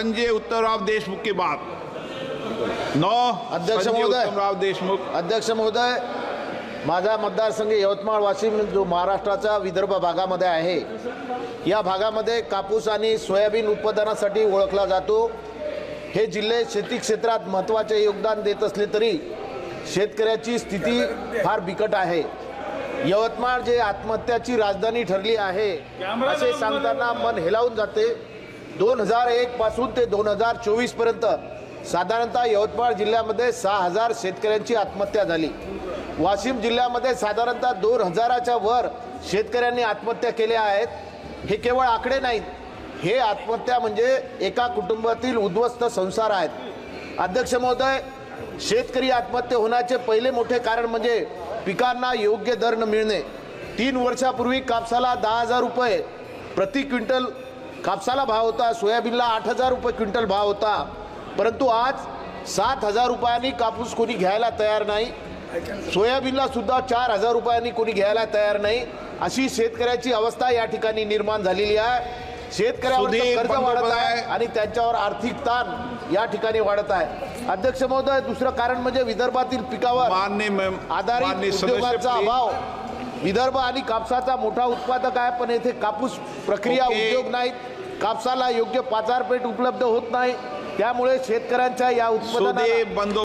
संजय उत्तमराव देशमुख के बाद 9 अध्यक्ष संजय महोदय, उत्तमराव देशमुख। अध्यक्ष महोदय, माझा मतदारसंघ यवतमाळ वाशिम जो महाराष्ट्राचा विदर्भ भागामध्ये आहे, या भागामध्ये कापूस आणि सोयाबीन उत्पादनासाठी ओळखला जातो। हे जिल्हे शेती क्षेत्रात महत्त्वाचे योगदान देत असले तरी शेतकऱ्याची स्थिती फार बिकट आहे। यवतमाळ जे आत्महत्याची राजधानी ठरली आहे असे सांगताना मन हेलावून जाते। 2001 पासून ते 2024 पर्यंत साधारणतः यवतमाळ जिल्ह्यामध्ये 6000 शेतकऱ्यांची आत्महत्या झाली। वाशिम जिल्ह्यामध्ये साधारणतः 2000च्या वर शेतकऱ्यांनी आत्महत्या केल्या आहेत। हे केवळ आकडे नाहीत, हे आत्महत्या म्हणजे एका कुटुंबातील उद्ध्वस्त संसार आहेत। अध्यक्ष महोदय, शेतकरी आत्महत्या होण्याचे पहिले मोठे कारण म्हणजे पिकांना योग्य दर न मिळणे। 3 वर्षापूर्वी कापसाला 10,000 रुपये प्रति क्विंटल कापसाला भाव होता, सोयाबीनला 8,000 रुपये क्विंटल भाव होता, परंतु आज 7,000 रुपयांनी कापूस कोणी घ्यायला तयार नाही। सोयाबीनला सुद्धा 4,000 रुपयांनी कोणी घ्यायला तयार नाही। अशी शेतकऱ्याची अवस्था या ठिकाणी निर्माण झालेली आहे। शेतकऱ्यावर कर्ज वाढत आहे आणि त्यांच्यावर आर्थिक ताण या ठिकाणी वाढत आहे। अध्यक्ष महोदय, दुसरं कारण म्हणजे विदर्भातील पिकावर आधारित उद्योगाचा अभाव। विदर्भ आणि कापसाचा मोठा उत्पादक आहे, पण येथे कापूस प्रक्रिया उद्योग नाहीत, कापसाला योग्य बाजारपेठ उपलब्ध होत नाही, त्यामुळे शेतकऱ्यांच्या या उत्पादनाला